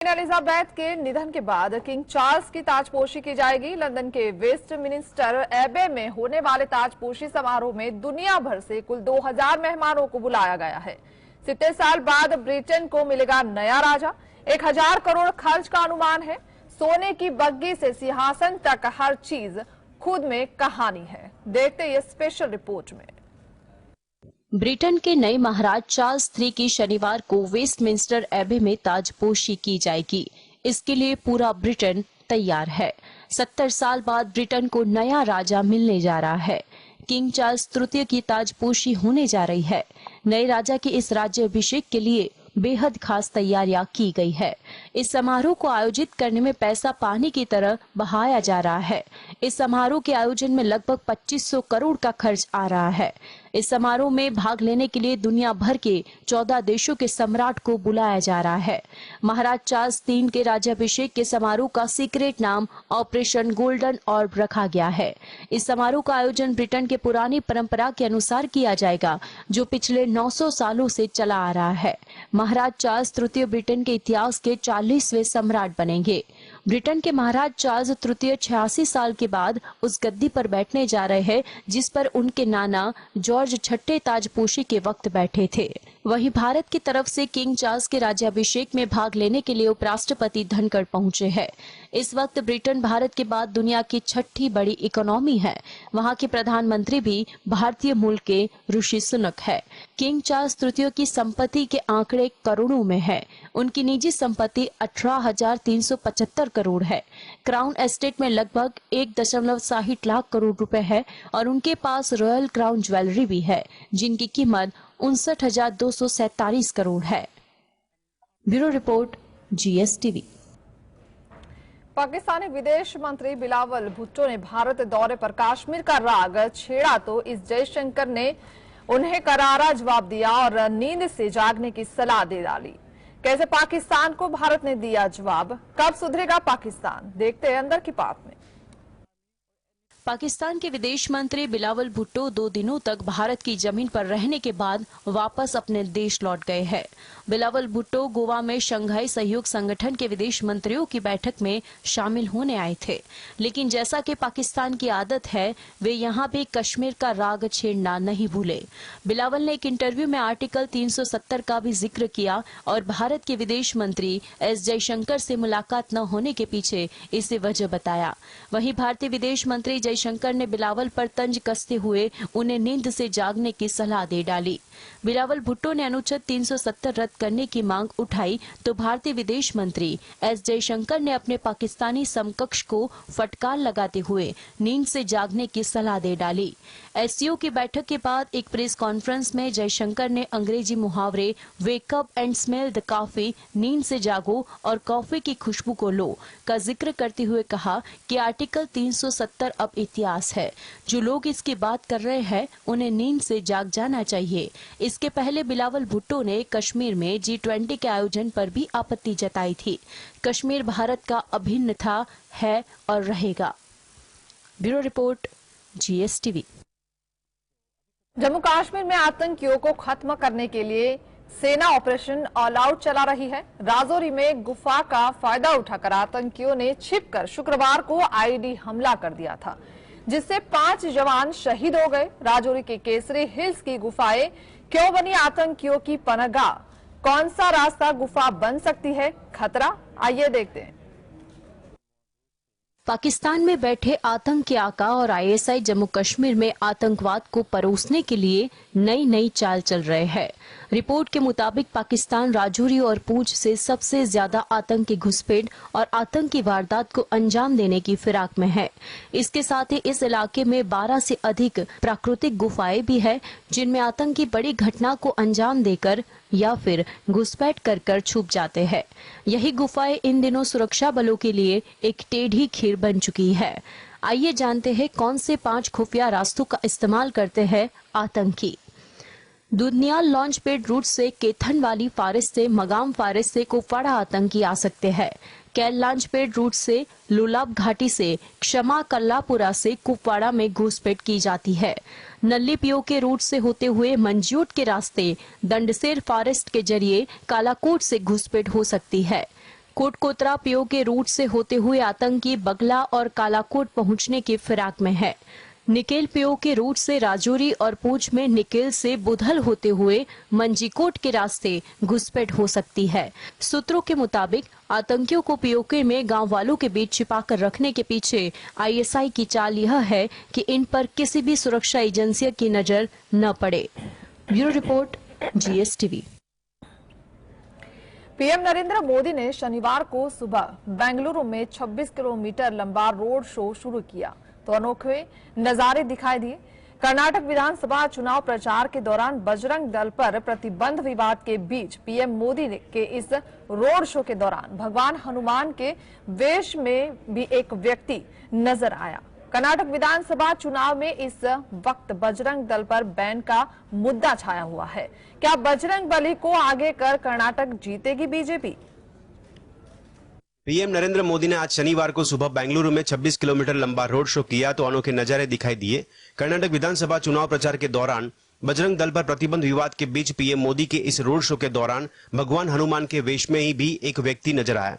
Queen Elizabeth के निधन के बाद किंग चार्ल्स की ताजपोशी की जाएगी। लंदन के वेस्टमिनिस्टर एबे में होने वाले ताजपोशी समारोह में दुनिया भर से कुल 2000 मेहमानों को बुलाया गया है। 70 साल बाद ब्रिटेन को मिलेगा नया राजा। 1000 करोड़ खर्च का अनुमान है। सोने की बग्गी से सिंहासन तक हर चीज खुद में कहानी है। देखते ये स्पेशल रिपोर्ट में। ब्रिटेन के नए महाराज चार्ल्स III की शनिवार को वेस्टमिंस्टर एबे में ताजपोशी की जाएगी। इसके लिए पूरा ब्रिटेन तैयार है। 70 साल बाद ब्रिटेन को नया राजा मिलने जा रहा है। किंग चार्ल्स III की ताजपोशी होने जा रही है। नए राजा के इस राज्याभिषेक के लिए बेहद खास तैयारियां की गई है। इस समारोह को आयोजित करने में पैसा पानी की तरह बहाया जा रहा है। इस समारोह के आयोजन में लगभग 2500 करोड़ का खर्च आ रहा है। इस समारोह में भाग लेने के लिए दुनिया भर के 14 देशों के सम्राट को बुलाया जा रहा है। महाराज चार्ल्स III के राज्याभिषेक के समारोह का सीक्रेट नाम ऑपरेशन गोल्डन ऑर्ब रखा गया है। इस समारोह का आयोजन ब्रिटेन के पुरानी परंपरा के अनुसार किया जाएगा, जो पिछले 900 सालों से चला आ रहा है। महाराज चार्ल्स III ब्रिटेन के इतिहास के 40वें सम्राट बनेंगे। ब्रिटेन के महाराज चार्ल्स III 86 साल के बाद उस गद्दी पर बैठने जा रहे हैं जिस पर उनके नाना जॉर्ज छठे ताजपोशी के वक्त बैठे थे। वहीं भारत की तरफ से किंग चार्ल्स के राज्याभिषेक में भाग लेने के लिए उपराष्ट्रपति धनखड़ पहुंचे हैं। इस वक्त ब्रिटेन भारत के बाद दुनिया की 6ठी बड़ी इकोनॉमी है। वहां के प्रधानमंत्री भी भारतीय मूल के ऋषि सुनक है। किंग चार्ल्स III की संपत्ति के आंकड़े करोड़ों में है। उनकी निजी संपत्ति 18,375 करोड़ है। क्राउन एस्टेट में लगभग 1.60 लाख करोड़ रुपए है और उनके पास रॉयल क्राउन ज्वेलरी भी है, जिनकी कीमत 59,247 करोड़ है। Bureau report, GSTV। पाकिस्तानी विदेश मंत्री बिलावल भुट्टो ने भारत दौरे पर कश्मीर का राग छेड़ा तो इस जयशंकर ने उन्हें करारा जवाब दिया और नींद से जागने की सलाह दे डाली। कैसे पाकिस्तान को भारत ने दिया जवाब, कब सुधरेगा पाकिस्तान, देखते हैं अंदर की बात में। पाकिस्तान के विदेश मंत्री बिलावल भुट्टो 2 दिनों तक भारत की जमीन पर रहने के बाद वापस अपने देश लौट गए हैं। बिलावल भुट्टो गोवा में शंघाई सहयोग संगठन के विदेश मंत्रियों की बैठक में शामिल होने आए थे, लेकिन जैसा कि पाकिस्तान की आदत है, वे यहां भी कश्मीर का राग छेड़ना नहीं भूले। बिलावल ने एक इंटरव्यू में आर्टिकल 370 का भी जिक्र किया और भारत के विदेश मंत्री S जयशंकर से मुलाकात न होने के पीछे इसे वजह बताया। वहीं भारतीय विदेश मंत्री जयशंकर ने बिलावल पर तंज कसते हुए उन्हें नींद से जागने की सलाह दे डाली। बिलावल भुट्टो ने अनुच्छेद 370 रद्द करने की मांग उठाई तो भारतीय विदेश मंत्री S जयशंकर ने अपने पाकिस्तानी समकक्ष को फटकार लगाते हुए नींद से जागने की सलाह दे डाली। SCO की बैठक के बाद एक प्रेस कॉन्फ्रेंस में जयशंकर ने अंग्रेजी मुहावरे wake up and smell the coffee, नींद से जागो और कॉफी की खुशबू को लो का जिक्र करते हुए कहा कि आर्टिकल 370 अब इतिहास है। जो लोग इसकी बात कर रहे हैं उन्हें नींद से जाग जाना चाहिए। इसके पहले बिलावल भुट्टो ने कश्मीर में G20 के आयोजन पर भी आपत्ति जताई थी। कश्मीर भारत का अभिन्न था, है और रहेगा। Bureau report, GSTV। Jammu Kashmir में आतंकियों को खत्म करने के लिए सेना ऑपरेशन ऑल आउट चला रही है। राजौरी में गुफा का फायदा उठाकर आतंकियों ने छिपकर शुक्रवार को आईडी हमला कर दिया था, जिससे 5 जवान शहीद हो गए। राजौरी के केसरी हिल्स की गुफाएं क्यों बनी आतंकियों की पनाहगाह? कौन सा रास्ता गुफा बन सकती है खतरा? आइए देखते हैं। पाकिस्तान में बैठे आतंकी आका और ISI जम्मू कश्मीर में आतंकवाद को परोसने के लिए नई चाल चल रहे हैं। रिपोर्ट के मुताबिक पाकिस्तान राजौरी और पूंछ से सबसे ज्यादा आतंकी घुसपैठ और आतंकी वारदात को अंजाम देने की फिराक में है। इसके साथ ही इस इलाके में 12 से अधिक प्राकृतिक गुफाएं भी है, जिनमें आतंकी बड़ी घटना को अंजाम देकर या फिर घुसपैठ कर छुप जाते हैं। यही गुफाएं इन दिनों सुरक्षा बलों के लिए एक टेढ़ी खीर बन चुकी है। आइए जानते हैं कौन से 5 खुफिया रास्तों का इस्तेमाल करते हैं आतंकी। दुधनियाल लॉन्च पैड रूट से केथनवाली फारेस्ट से मगाम फारेस्ट से कुपवाड़ा आतंकी आ सकते हैं। कैल लॉन्च पैड रूट से लुलाब घाटी से क्षमा कल्लापुरा से कुपवाड़ा में घुसपैठ की जाती है। नल्ली पियो के रूट से होते हुए मंजूट के रास्ते दंडसेर फॉरेस्ट के जरिए कालाकोट से घुसपैठ हो सकती है। कोटकोतरा पीओके रूट से होते हुए आतंकी बगला और कालाकोट पहुंचने की फिराक में है। निकेल पीओके रूट से राजौरी और पूंछ में निकेल से बुधल होते हुए मंजीकोट के रास्ते घुसपैठ हो सकती है। सूत्रों के मुताबिक आतंकियों को पीओके में गांव वालों के बीच छिपाकर रखने के पीछे आईएसआई की चाल यह है कि इन पर किसी भी सुरक्षा एजेंसी की नजर न पड़े। Bureau report, GSTV। PM Narendra Modi ने शनिवार को सुबह बेंगलुरु में 26 किलोमीटर लंबा रोड शो शुरू किया तो अनोखे नजारे दिखाई दिए। कर्नाटक विधानसभा चुनाव प्रचार के दौरान बजरंग दल पर प्रतिबंध विवाद के बीच पीएम मोदी के इस रोड शो के दौरान भगवान हनुमान के वेश में भी एक व्यक्ति नजर आया। कर्नाटक विधानसभा चुनाव में इस वक्त बजरंग दल पर बैन का मुद्दा छाया हुआ है। क्या बजरंग बली को आगे कर कर्नाटक जीतेगी बीजेपी? पीएम नरेंद्र मोदी ने आज शनिवार को सुबह बेंगलुरु में 26 किलोमीटर लंबा रोड शो किया तो अनोखे नजारे दिखाई दिए। कर्नाटक विधानसभा चुनाव प्रचार के दौरान बजरंग दल पर प्रतिबंध विवाद के बीच पीएम मोदी के इस रोड शो के दौरान भगवान हनुमान के वेश में ही भी एक व्यक्ति नजर आया।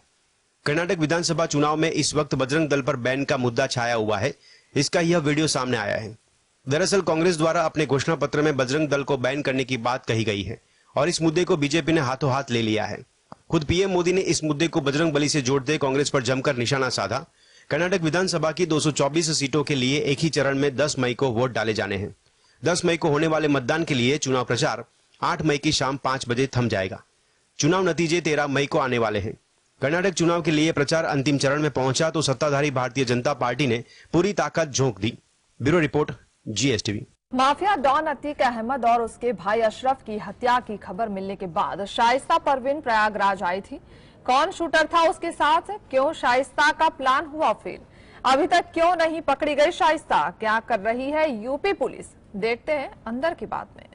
कर्नाटक विधानसभा चुनाव में इस वक्त बजरंग दल पर बैन का मुद्दा छाया हुआ है। इसका यह वीडियो सामने आया है। दरअसल कांग्रेस द्वारा अपने घोषणा पत्र में बजरंग दल को बैन करने की बात कही गई है और इस मुद्दे को बीजेपी ने हाथों हाथ ले लिया है। खुद पीएम मोदी ने इस मुद्दे को बजरंग बली से जोड़ते कांग्रेस पर जमकर निशाना साधा। कर्नाटक विधानसभा की 224 सीटों के लिए एक ही चरण में 10 मई को वोट डाले जाने हैं। 10 मई को होने वाले मतदान के लिए चुनाव प्रचार 8 मई की शाम 5 बजे थम जाएगा। चुनाव नतीजे 13 मई को आने वाले हैं। कर्नाटक चुनाव के लिए प्रचार अंतिम चरण में पहुंचा तो सत्ताधारी भारतीय जनता पार्टी ने पूरी ताकत झोंक दी। Bureau report, GSTV। Mafia don Atiq Ahmed और उसके भाई अशरफ की हत्या की खबर मिलने के बाद शाइस्ता परवीन प्रयागराज आई थी। कौन शूटर था उसके साथ? क्यों शाइस्ता का प्लान हुआ फेल? अभी तक क्यों नहीं पकड़ी गई शाइस्ता? क्या कर रही है यूपी पुलिस? देखते हैं अंदर की बात में।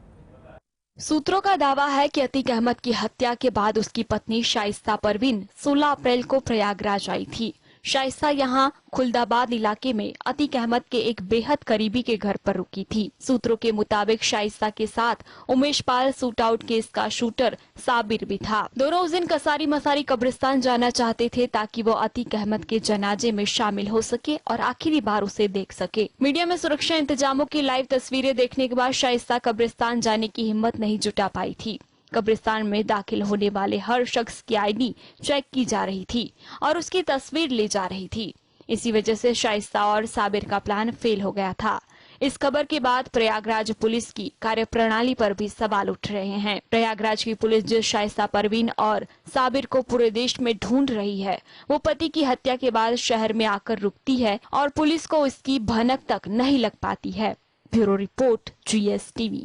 सूत्रों का दावा है कि अतीक अहमद की हत्या के बाद उसकी पत्नी शाइस्ता परवीन 16 अप्रैल को प्रयागराज आई थी। शाइस्ता यहां खुलदाबाद इलाके में अतीक अहमद के एक बेहद करीबी के घर पर रुकी थी। सूत्रों के मुताबिक शाइस्ता के साथ Umesh Pal shoot out case का शूटर साबिर भी था। दोनों उस दिन कसारी मसारी कब्रिस्तान जाना चाहते थे ताकि वो अतीक अहमद के जनाजे में शामिल हो सके और आखिरी बार उसे देख सके। मीडिया में सुरक्षा इंतजामों की लाइव तस्वीरें देखने के बाद शाइस्ता कब्रिस्तान जाने की हिम्मत नहीं जुटा पाई थी। कब्रिस्तान में दाखिल होने वाले हर शख्स की आईडी चेक की जा रही थी और उसकी तस्वीर ली जा रही थी। इसी वजह से शाइस्ता और साबिर का प्लान फेल हो गया था। इस खबर के बाद प्रयागराज पुलिस की कार्यप्रणाली पर भी सवाल उठ रहे हैं। प्रयागराज की पुलिस जिस शाइस्ता परवीन और साबिर को पूरे देश में ढूंढ रही है, वो पति की हत्या के बाद शहर में आकर रुकती है और पुलिस को इसकी भनक तक नहीं लग पाती है। Bureau report, GSTV।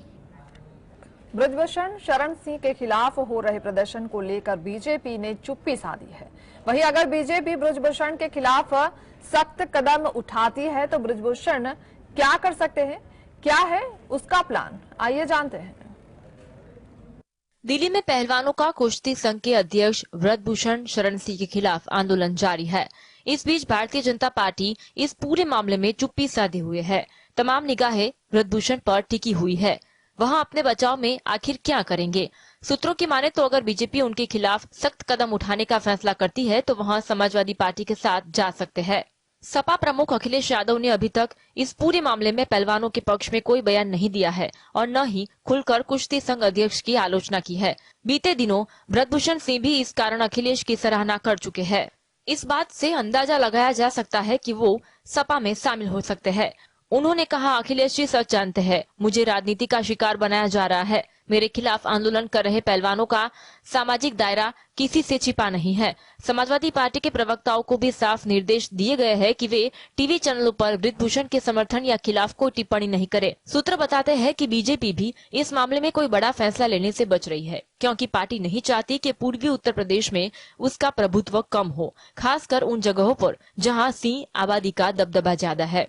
Brijbhushan Sharan Singh के खिलाफ हो रहे प्रदर्शन को लेकर बीजेपी ने चुप्पी साधी है। वहीं अगर बीजेपी ब्रजभूषण के खिलाफ सख्त कदम उठाती है तो ब्रजभूषण क्या कर सकते हैं? क्या है उसका प्लान? आइए जानते हैं। दिल्ली में पहलवानों का कुश्ती संघ के अध्यक्ष ब्रजभूषण शरण सिंह के खिलाफ आंदोलन जारी है। इस बीच भारतीय जनता पार्टी इस पूरे मामले में चुप्पी साधे हुए है। तमाम निगाहें ब्रजभूषण पर टिकी हुई है। वहां अपने बचाव में आखिर क्या करेंगे? सूत्रों की माने तो अगर बीजेपी उनके खिलाफ सख्त कदम उठाने का फैसला करती है तो वहां समाजवादी पार्टी के साथ जा सकते हैं। सपा प्रमुख अखिलेश यादव ने अभी तक इस पूरे मामले में पहलवानों के पक्ष में कोई बयान नहीं दिया है और न ही खुलकर कुश्ती संघ अध्यक्ष की आलोचना की है। बीते दिनों ब्रजभूषण सिंह भी इस कारण अखिलेश की सराहना कर चुके हैं। इस बात से अंदाजा लगाया जा सकता है कि वो सपा में शामिल हो सकते हैं। उन्होंने कहा, अखिलेश जी सच जानते हैं, मुझे राजनीति का शिकार बनाया जा रहा है। मेरे खिलाफ आंदोलन कर रहे पहलवानों का सामाजिक दायरा किसी से छिपा नहीं है। समाजवादी पार्टी के प्रवक्ताओं को भी साफ निर्देश दिए गए हैं कि वे टीवी चैनलों पर ब्रजभूषण के समर्थन या खिलाफ कोई टिप्पणी नहीं करें। सूत्र बताते हैं कि बीजेपी भी इस मामले में कोई बड़ा फैसला लेने से बच रही है, क्योंकि पार्टी नहीं चाहती कि पूर्वी उत्तर प्रदेश में उसका प्रभुत्व कम हो, खासकर उन जगहों पर जहाँ सिंह आबादी का दबदबा ज्यादा है।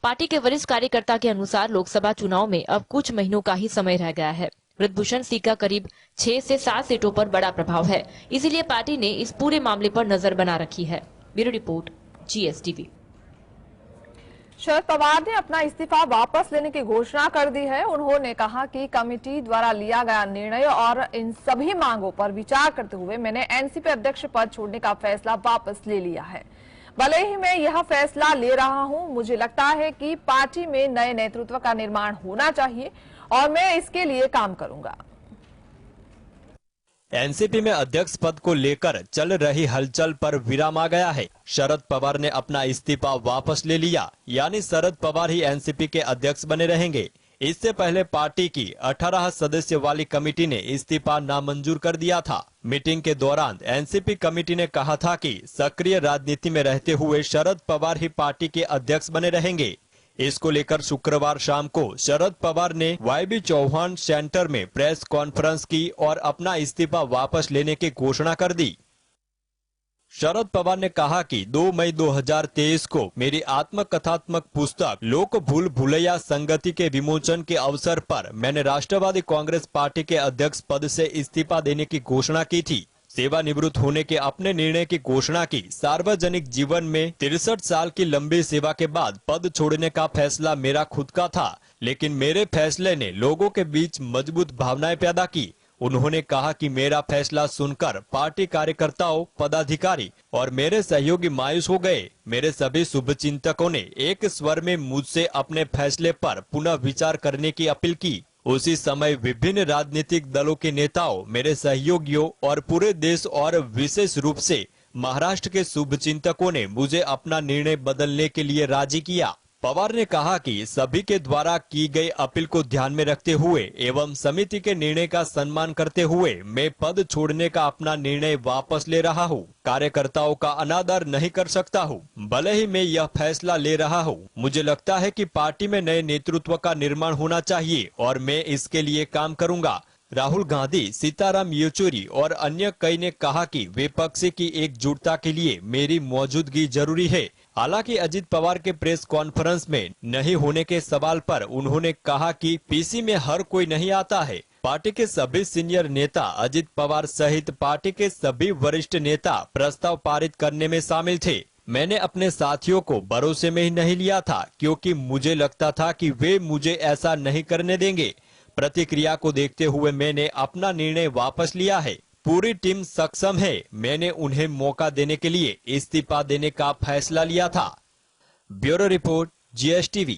पार्टी के वरिष्ठ कार्यकर्ता के अनुसार लोकसभा चुनाव में अब कुछ महीनों का ही समय रह गया है। ब्रजभूषण सिंह का करीब 6 से 7 सीटों पर बड़ा प्रभाव है, इसीलिए पार्टी ने इस पूरे मामले पर नजर बना रखी है। Bureau report, GSTV। Sharad Pawar ने अपना इस्तीफा वापस लेने की घोषणा कर दी है। उन्होंने कहा कि कमेटी द्वारा लिया गया निर्णय और इन सभी मांगों पर विचार करते हुए मैंने एनसीपी अध्यक्ष पद छोड़ने का फैसला वापस ले लिया है। भले ही मैं यह फैसला ले रहा हूं, मुझे लगता है कि पार्टी में नए नेतृत्व का निर्माण होना चाहिए और मैं इसके लिए काम करूंगा। एनसीपी में अध्यक्ष पद को लेकर चल रही हलचल पर विराम आ गया है। शरद पवार ने अपना इस्तीफा वापस ले लिया, यानी शरद पवार ही एनसीपी के अध्यक्ष बने रहेंगे। इससे पहले पार्टी की 18 सदस्य वाली कमेटी ने इस्तीफा नामंजूर कर दिया था। मीटिंग के दौरान एनसीपी कमेटी ने कहा था कि सक्रिय राजनीति में रहते हुए शरद पवार ही पार्टी के अध्यक्ष बने रहेंगे। इसको लेकर शुक्रवार शाम को शरद पवार ने वाईबी चौहान सेंटर में प्रेस कॉन्फ्रेंस की और अपना इस्तीफा वापस लेने की घोषणा कर दी। शरद पवार ने कहा कि 2 मई 2023 को मेरी आत्मकथात्मक पुस्तक लोक भूल भुलैया संगति के विमोचन के अवसर पर मैंने राष्ट्रवादी कांग्रेस पार्टी के अध्यक्ष पद से इस्तीफा देने की घोषणा की थी। सेवानिवृत्त होने के अपने निर्णय की घोषणा की। सार्वजनिक जीवन में 63 साल की लंबी सेवा के बाद पद छोड़ने का फैसला मेरा खुद का था, लेकिन मेरे फैसले ने लोगों के बीच मजबूत भावनाएं पैदा की। उन्होंने कहा कि मेरा फैसला सुनकर पार्टी कार्यकर्ताओं, पदाधिकारी और मेरे सहयोगी मायूस हो गए। मेरे सभी शुभचिंतकों ने एक स्वर में मुझसे अपने फैसले पर पुनः विचार करने की अपील की। उसी समय विभिन्न राजनीतिक दलों के नेताओं, मेरे सहयोगियों और पूरे देश और विशेष रूप से महाराष्ट्र के शुभचिंतकों ने मुझे अपना निर्णय बदलने के लिए राजी किया। पवार ने कहा कि सभी के द्वारा की गई अपील को ध्यान में रखते हुए एवं समिति के निर्णय का सम्मान करते हुए मैं पद छोड़ने का अपना निर्णय वापस ले रहा हूं। कार्यकर्ताओं का अनादर नहीं कर सकता हूं। भले ही मैं यह फैसला ले रहा हूं, मुझे लगता है कि पार्टी में नए नेतृत्व का निर्माण होना चाहिए और मैं इसके लिए काम करूंगा। राहुल गांधी, सीताराम येचुरी और अन्य कई ने कहा कि विपक्ष की एकजुटता के लिए मेरी मौजूदगी जरूरी है। हालांकि अजित पवार के प्रेस कॉन्फ्रेंस में नहीं होने के सवाल पर उन्होंने कहा कि पीसी में हर कोई नहीं आता है। पार्टी के सभी सीनियर नेता अजित पवार सहित पार्टी के सभी वरिष्ठ नेता प्रस्ताव पारित करने में शामिल थे। मैंने अपने साथियों को भरोसे में ही नहीं लिया था, क्योंकि मुझे लगता था कि वे मुझे ऐसा नहीं करने देंगे। प्रतिक्रिया को देखते हुए मैंने अपना निर्णय वापस लिया है। पूरी टीम सक्षम है। मैंने उन्हें मौका देने के लिए इस्तीफा देने का फैसला लिया था। Bureau report, GSTV।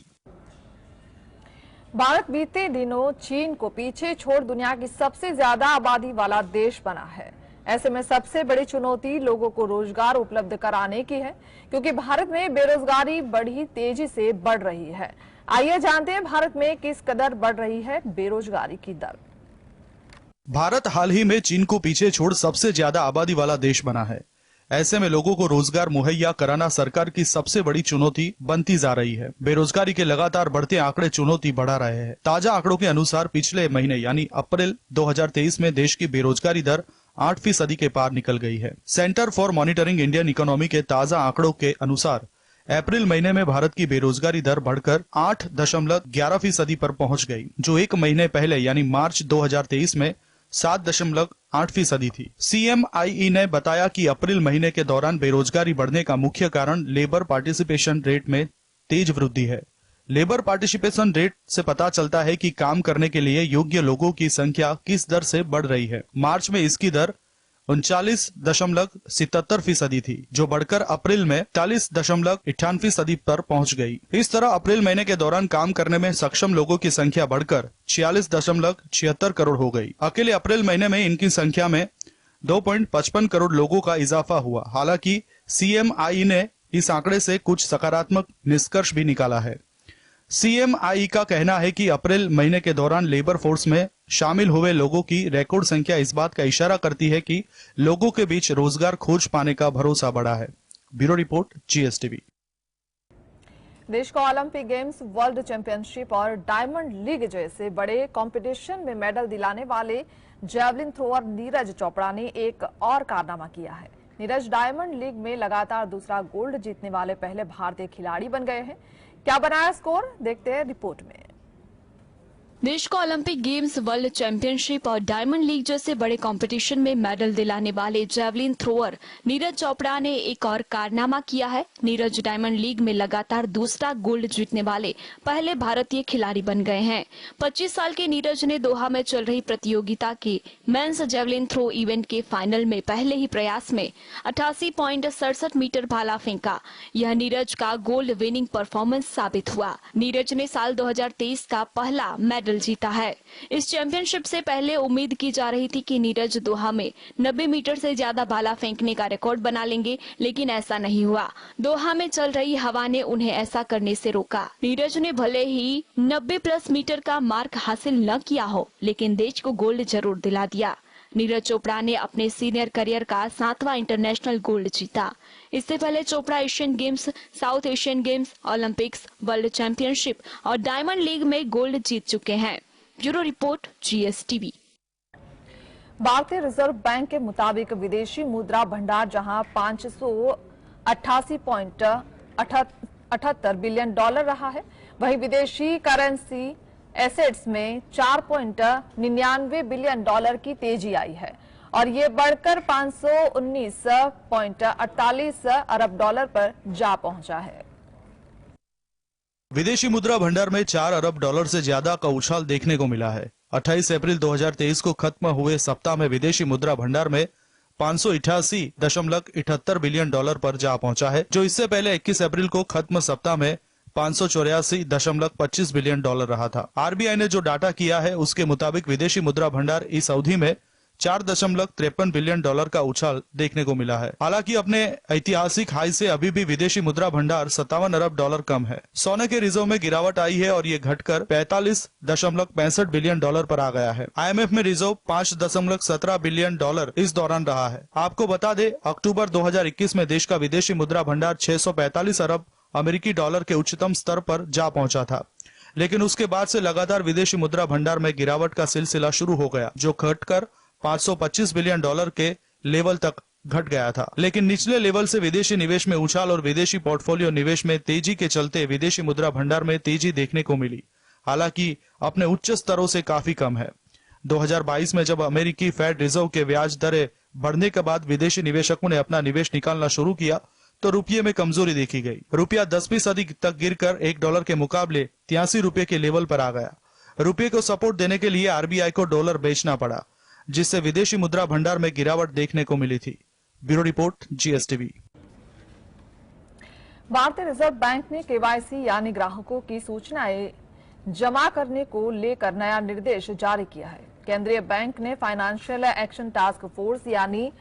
भारत बीते दिनों चीन को पीछे छोड़ दुनिया की सबसे ज्यादा आबादी वाला देश बना है। ऐसे में सबसे बड़ी चुनौती लोगों को रोजगार उपलब्ध कराने की है, क्योंकि भारत में बेरोजगारी बड़ी तेजी से बढ़ रही है। आइए जानते हैं भारत में किस कदर बढ़ रही है बेरोजगारी की दर। भारत हाल ही में चीन को पीछे छोड़ सबसे ज्यादा आबादी वाला देश बना है। ऐसे में लोगों को रोजगार मुहैया कराना सरकार की सबसे बड़ी चुनौती बनती जा रही है। बेरोजगारी के लगातार बढ़ते आंकड़े चुनौती बढ़ा रहे हैं। ताजा आंकड़ों के अनुसार पिछले महीने यानी अप्रैल 2023 में देश की बेरोजगारी दर 8% के पार निकल गई है। Centre for monitoring Indian economy के ताजा आंकड़ों के अनुसार अप्रैल महीने में भारत की बेरोजगारी दर बढ़कर 8.11% पर पहुंच गई, जो एक महीने पहले यानी मार्च 2023 में 7.8% थी। CMIE ने बताया कि अप्रैल महीने के दौरान बेरोजगारी बढ़ने का मुख्य कारण लेबर पार्टिसिपेशन रेट में तेज वृद्धि है। लेबर पार्टिसिपेशन रेट से पता चलता है कि काम करने के लिए योग्य लोगों की संख्या किस दर से बढ़ रही है। मार्च में इसकी दर 39.77% थी, जो बढ़कर अप्रैल में 40.98% पर पहुंच गई। इस तरह अप्रैल महीने के दौरान काम करने में सक्षम लोगों की संख्या बढ़कर 46.76 करोड़ हो गई। अकेले अप्रैल महीने में इनकी संख्या में 2.55 करोड़ लोगों का इजाफा हुआ। हालांकि CMIE ने इस आंकड़े से कुछ सकारात्मक निष्कर्ष भी निकाला है। CMIE का कहना है कि अप्रैल महीने के दौरान लेबर फोर्स में शामिल हुए लोगों की रिकॉर्ड संख्या इस बात का इशारा करती है कि लोगों के बीच रोजगार खोज पाने का भरोसा बढ़ा है। Bureau report, GSTV। देश को ओलंपिक गेम्स, वर्ल्ड चैंपियनशिप और डायमंड लीग जैसे बड़े कंपटीशन में मेडल दिलाने वाले जैवलिन थ्रोअर नीरज चोपड़ा ने एक और कारनामा किया है। नीरज डायमंड लीग में लगातार दूसरा गोल्ड जीतने वाले पहले भारतीय खिलाड़ी बन गए हैं। क्या बनाया स्कोर, देखते हैं रिपोर्ट में। देश को ओलंपिक गेम्स, वर्ल्ड चैंपियनशिप और डायमंड लीग जैसे बड़े कंपटीशन में मेडल दिलाने वाले जेवलिन थ्रोअर नीरज चोपड़ा ने एक और कारनामा किया है। नीरज डायमंड लीग में लगातार दूसरा गोल्ड जीतने वाले पहले भारतीय खिलाड़ी बन गए हैं। 25 साल के नीरज ने दोहा में चल रही प्रतियोगिता के मेंस जेवलिन थ्रो इवेंट के फाइनल में पहले ही प्रयास में 88.67 मीटर भाला फेंका। यह नीरज का गोल्ड विनिंग परफॉर्मेंस साबित हुआ। नीरज ने साल 2023 का पहला मेडल जीता है। इस चैंपियनशिप से पहले उम्मीद की जा रही थी कि नीरज दोहा में 90 मीटर से ज्यादा भाला फेंकने का रिकॉर्ड बना लेंगे, लेकिन ऐसा नहीं हुआ। दोहा में चल रही हवा ने उन्हें ऐसा करने से रोका। नीरज ने भले ही 90+ मीटर का मार्क हासिल न किया हो, लेकिन देश को गोल्ड जरूर दिला दिया। नीरज चोपड़ा ने अपने सीनियर करियर का 7वां इंटरनेशनल गोल्ड जीता। इससे पहले Chopra Asian games, south Asian games, Olympics, world championship और डायमंड लीग में गोल्ड जीत चुके हैं। Bureau report, GSTV। भारतीय रिजर्व बैंक के मुताबिक विदेशी मुद्रा भंडार जहां 588.78 बिलियन डॉलर रहा है, वहीं विदेशी करेंसी एसेट्स में 4.99 बिलियन डॉलर की तेजी आई है और ये बढ़कर 519.48 अरब डॉलर पर जा पहुंचा है। विदेशी मुद्रा भंडार में 4 अरब डॉलर से ज्यादा का उछाल देखने को मिला है। 28 अप्रैल 2023 को खत्म हुए सप्ताह में विदेशी मुद्रा भंडार में 588.78 बिलियन डॉलर पर जा पहुंचा है, जो इससे पहले 21 अप्रैल को खत्म सप्ताह में 584.25 बिलियन डॉलर रहा था। आरबीआई ने जो डाटा किया है उसके मुताबिक विदेशी मुद्रा भंडार इस अवधि में 4.53 बिलियन डॉलर का उछाल देखने को मिला है। हालांकि अपने ऐतिहासिक हाई से अभी भी विदेशी मुद्रा भंडार 57 अरब डॉलर कम है। सोने के रिजर्व में गिरावट आई है और ये घटकर 45.65 बिलियन डॉलर पर आ गया है। IMF में रिजर्व 5.17 बिलियन डॉलर इस दौरान रहा है। आपको बता दें, अक्टूबर 2021 में देश का विदेशी मुद्रा भंडार 645 अरब अमेरिकी डॉलर के उच्चतम स्तर पर जा पहुंचा था, लेकिन उसके बाद से लगातार विदेशी मुद्रा भंडार में गिरावट का सिलसिला शुरू हो गया, जो घटकर 525 बिलियन डॉलर के लेवल तक घट गया था। लेकिन निचले लेवल से विदेशी निवेश में उछाल और विदेशी पोर्टफोलियो निवेश में तेजी के चलते विदेशी मुद्रा भंडार में तेजी देखने को मिली, हालांकि अपने उच्च स्तरों से काफी कम है। 2022 में जब अमेरिकी फेड रिजर्व के ब्याज दरें बढ़ने के बाद विदेशी निवेशकों ने अपना निवेश निकालना शुरू किया तो रुपये में कमजोरी देखी गई। रुपया 10% तक गिरकर $1 के मुकाबले 83 रुपये के लेवल पर आ गया। रुपये को सपोर्ट देने के लिए आरबीआई को डॉलर बेचना पड़ा, जिससे विदेशी मुद्रा भंडार में गिरावट देखने को मिली थी। Bureau report, GSTV। भारतीय रिजर्व बैंक ने केवाईसी यानी ग्राहकों की सूचनाएं जमा करने को लेकर नया निर्देश जारी किया है। केंद्रीय बैंक ने फाइनेंशियल एक्शन टास्क फोर्स यानी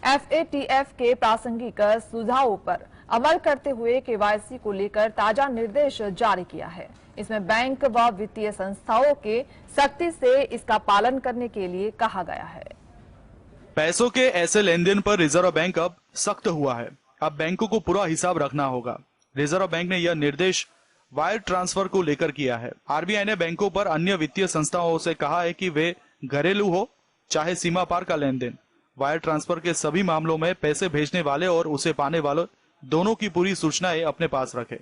FATF के प्रासंगिक सुझावों पर अमल करते हुए केवाईसी को लेकर ताजा निर्देश जारी किया है। इसमें बैंक व वित्तीय संस्थाओं के सख्ती से इसका पालन करने के लिए कहा गया है। पैसों के ऐसे लेन देन पर रिजर्व बैंक अब सख्त हुआ है। अब बैंकों को पूरा हिसाब रखना होगा। रिजर्व बैंक ने यह निर्देश वायर ट्रांसफर को लेकर किया है। आरबीआई ने बैंकों पर अन्य वित्तीय संस्थाओं से कहा है कि वे घरेलू हो चाहे सीमा पार का लेन देन, वायर ट्रांसफर के सभी मामलों में पैसे भेजने वाले और उसे पाने वाले दोनों की पूरी सूचनाएं अपने पास रखें।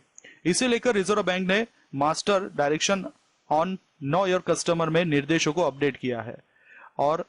इसे लेकर रिजर्व बैंक ने master direction on know your customer में निर्देशों को अपडेट किया है और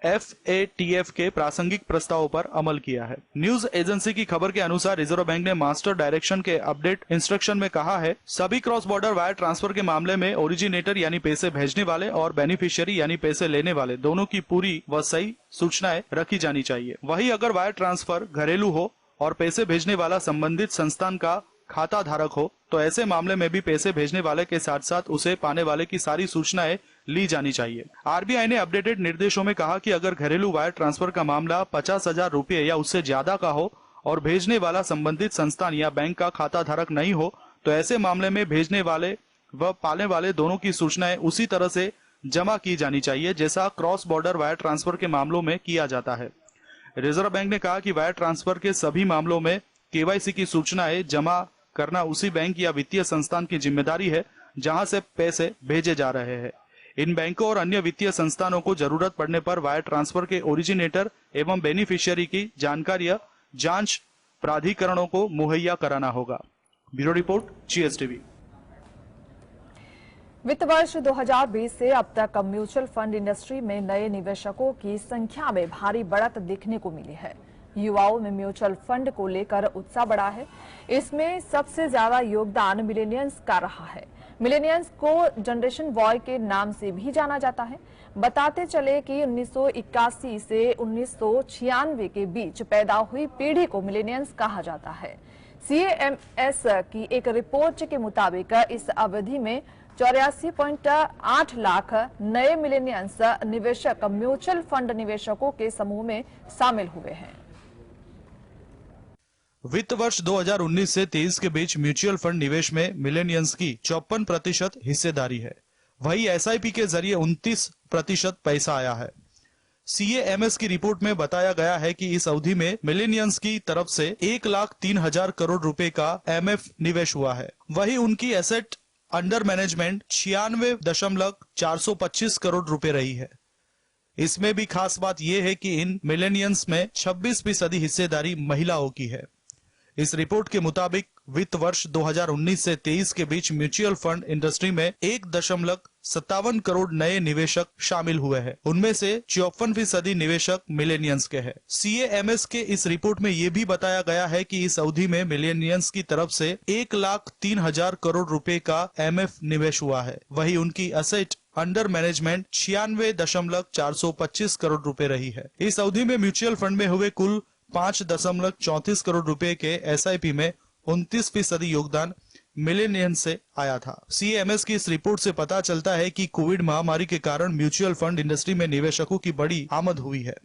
FATF के प्रासंगिक प्रस्तावों पर अमल किया है। न्यूज एजेंसी की खबर के अनुसार रिजर्व बैंक ने मास्टर डायरेक्शन के अपडेट इंस्ट्रक्शन में कहा है, सभी क्रॉस बॉर्डर वायर ट्रांसफर के मामले में ओरिजिनेटर यानी पैसे भेजने वाले और बेनिफिशियरी यानी पैसे लेने वाले दोनों की पूरी व सही सूचनाएं रखी जानी चाहिए। वहीं अगर वायर ट्रांसफर घरेलू हो और पैसे भेजने वाला संबंधित संस्थान का खाता धारक हो तो ऐसे मामले में भी पैसे भेजने वाले के साथ साथ उसे पाने वाले की सारी सूचनाएं ली जानी चाहिए। आरबीआई ने अपडेटेड निर्देशों में कहा कि अगर घरेलू वायर ट्रांसफर का मामला 50,000 रुपये या उससे ज्यादा का हो और भेजने वाला संबंधित संस्थान या बैंक का खाता धारक नहीं हो तो ऐसे मामले में भेजने वाले व पाने वाले दोनों की सूचनाएं उसी तरह से जमा की जानी चाहिए जैसा क्रॉस बॉर्डर वायर ट्रांसफर के मामलों में किया जाता है। रिजर्व बैंक ने कहा कि वायर ट्रांसफर के सभी मामलों में केवाईसी की सूचनाएं जमा करना उसी बैंक या वित्तीय संस्थान की जिम्मेदारी है जहां से पैसे भेजे जा रहे हैं। इन बैंकों और अन्य वित्तीय संस्थानों को जरूरत पड़ने पर वायर ट्रांसफर के ओरिजिनेटर एवं बेनिफिशियरी की जानकारियां जांच प्राधिकरणों को मुहैया कराना होगा। Bureau report, GSTV। वित्त वर्ष 2020 से अब तक म्यूचुअल फंड इंडस्ट्री में नए निवेशकों की संख्या में भारी बढ़त देखने को मिली है। युवाओं में म्यूचुअल फंड को लेकर उत्साह बढ़ा है। इसमें सबसे ज्यादा योगदान मिलेनियंस का रहा है। मिलेनियंस को जनरेशन बॉय के नाम से भी जाना जाता है। बताते चले कि 1981 से 1996 के बीच पैदा हुई पीढ़ी को मिलेनियंस कहा जाता है। CAMS की एक रिपोर्ट के मुताबिक इस अवधि में 84.8 लाख नए मिलेनियंस निवेशक म्यूचुअल फंड निवेशकों के समूह में शामिल हुए हैं। वित्त वर्ष 2019 से 23 के बीच म्यूचुअल फंड निवेश में मिलेनियंस की 54% हिस्सेदारी है। वही SIP के जरिए 29% पैसा आया है। CAMS की रिपोर्ट में बताया गया है कि इस अवधि में मिलेनियंस की तरफ से 1,03,000 करोड़ रुपए का MF निवेश हुआ है। वही उनकी एसेट अंडर मैनेजमेंट 96.425 करोड़ रुपए रही है। इसमें भी खास बात यह है कि इन मिलेनियंस में 26% हिस्सेदारी महिलाओं की है। इस रिपोर्ट के मुताबिक वित्त वर्ष 2019 से 23 के बीच म्यूचुअल फंड इंडस्ट्री में 1.57 करोड़ नए निवेशक शामिल हुए हैं। उनमें से 54% निवेशक मिलेनियंस के हैं। CAMS के इस रिपोर्ट में यह भी बताया गया है कि इस अवधि में मिलेनियंस की तरफ से 1,03,000 करोड़ रुपए का MF निवेश हुआ है। वही उनकी एसेट अंडर मैनेजमेंट 96.425 करोड़ रुपए रही है। इस अवधि में म्यूचुअल फंड में हुए कुल 5.34 करोड़ रुपए के SIP में 29% योगदान मिलेनियंस से आया था। CAMS की इस रिपोर्ट से पता चलता है कि कोविड महामारी के कारण म्यूचुअल फंड इंडस्ट्री में निवेशकों की बड़ी आमद हुई है।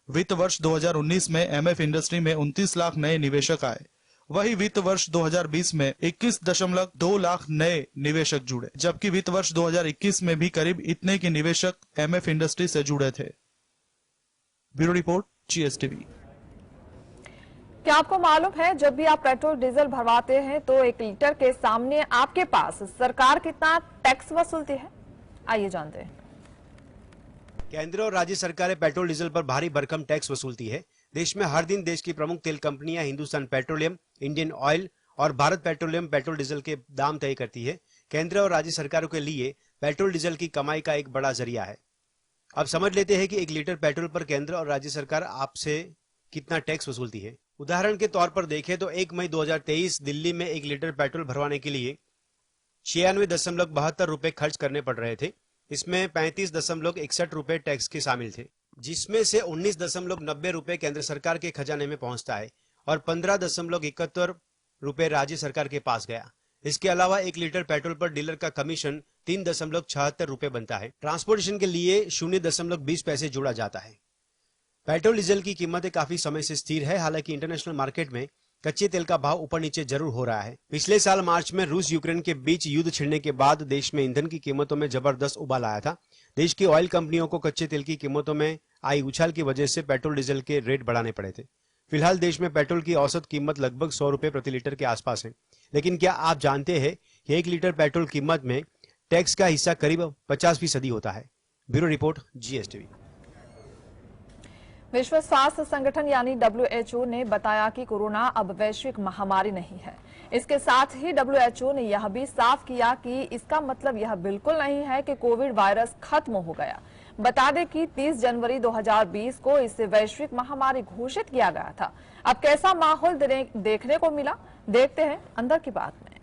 वित्त वर्ष 2019 में MF इंडस्ट्री में 29 लाख नए निवेशक आए। वही वित्त वर्ष 2020 में 21.2 लाख नए निवेशक जुड़े, जबकि वित्त वर्ष 2021 में भी करीब इतने के निवेशक MF इंडस्ट्री से जुड़े थे। Bureau report, GSTV। क्या आपको मालूम है, जब भी आप पेट्रोल डीजल भरवाते हैं तो 1 लीटर के सामने आपके पास सरकार कितना टैक्स वसूलती है? आइए जानते हैं। केंद्र और राज्य सरकारें पेट्रोल डीजल पर भारी भरकम टैक्स वसूलती है। देश में हर दिन देश की प्रमुख तेल कंपनियां हिंदुस्तान पेट्रोलियम, इंडियन ऑयल और भारत पेट्रोलियम पेट्रोल डीजल के दाम तय करती है। केंद्र और राज्य सरकारों के लिए पेट्रोल डीजल की कमाई का एक बड़ा जरिया है। अब समझ लेते हैं कि 1 लीटर पेट्रोल पर केंद्र और राज्य सरकार आपसे कितना टैक्स वसूलती है। उदाहरण के तौर पर देखें तो 1 मई 2023 दिल्ली में 1 लीटर पेट्रोल भरवाने के लिए 96.72 रुपए खर्च करने पड़ रहे थे। इसमें 35.61 रुपए टैक्स के शामिल थे, जिसमें से 19.90 रुपए केंद्र सरकार के खजाने में पहुंचता है और 15.71 रुपए राज्य सरकार के पास गया। इसके अलावा 1 लीटर पेट्रोल पर डीलर का कमीशन 3.76 रुपए बनता है। ट्रांसपोर्टेशन के लिए 0.20 पैसे जोड़ा जाता है। पेट्रोल डीजल की कीमतें काफी समय से स्थिर है। हालांकि इंटरनेशनल मार्केट में कच्चे तेल का भाव ऊपर नीचे जरूर हो रहा है। पिछले साल मार्च में रूस यूक्रेन के बीच युद्ध छिड़ने के बाद देश में ईंधन की कीमतों में जबरदस्त उबाल आया था। देश की ऑयल कंपनियों को कच्चे तेल की कीमतों में आई उछाल की वजह से पेट्रोल डीजल के रेट बढ़ाने पड़े थे। फिलहाल देश में पेट्रोल की औसत कीमत लगभग 100 रुपए प्रति लीटर के आसपास है। लेकिन क्या आप जानते हैं कि 1 लीटर पेट्रोल कीमत में टैक्स का हिस्सा करीब 50% होता है। Bureau report, GSTV। विश्व स्वास्थ्य संगठन यानी WHO ने बताया कि कोरोना अब वैश्विक महामारी नहीं है। इसके साथ ही WHO ने यह भी साफ किया कि इसका मतलब यह बिल्कुल नहीं है कि कोविड वायरस खत्म हो गया। बता दें कि 30 जनवरी 2020 को इसे वैश्विक महामारी घोषित किया गया था। अब कैसा माहौल देखने को मिला, देखते हैं अंदर की बात में।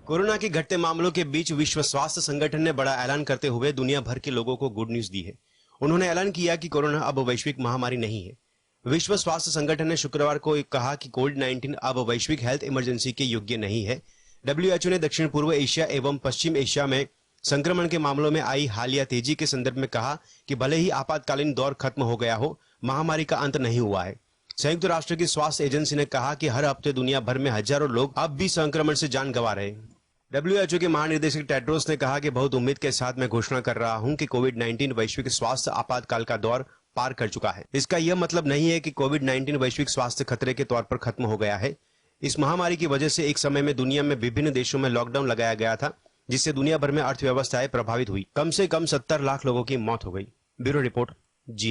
कोरोना के घटते मामलों के बीच विश्व स्वास्थ्य संगठन ने बड़ा ऐलान करते हुए दुनिया भर के लोगों को गुड न्यूज दी है। उन्होंने ऐलान किया कि कोरोना अब वैश्विक महामारी नहीं है। विश्व स्वास्थ्य संगठन ने शुक्रवार को कहा कि कोविड-19 अब वैश्विक हेल्थ इमरजेंसी के योग्य नहीं है। WHO ने दक्षिण पूर्व एशिया एवं पश्चिम एशिया में संक्रमण के मामलों में आई हालिया तेजी के संदर्भ में कहा कि भले ही आपातकालीन दौर खत्म हो गया हो, महामारी का अंत नहीं हुआ है। संयुक्त राष्ट्र की स्वास्थ्य एजेंसी ने कहा कि हर हफ्ते दुनिया भर में हजारों लोग अब भी संक्रमण से जान गंवा रहे हैं। WHO के महानिदेशक टेड्रोस ने कहा कि बहुत उम्मीद के साथ मैं घोषणा कर रहा हूं कि कोविड-19 वैश्विक स्वास्थ्य आपातकाल का दौर पार कर चुका है। इसका यह मतलब नहीं है कि कोविड-19 वैश्विक स्वास्थ्य खतरे के तौर पर खत्म हो गया है। इस महामारी की वजह से एक समय में दुनिया में विभिन्न देशों में लॉकडाउन लगाया गया था, जिससे दुनिया भर में अर्थव्यवस्थाएं प्रभावित हुई। कम से कम 70 लाख लोगों की मौत हो गई। Bureau report, GSTV।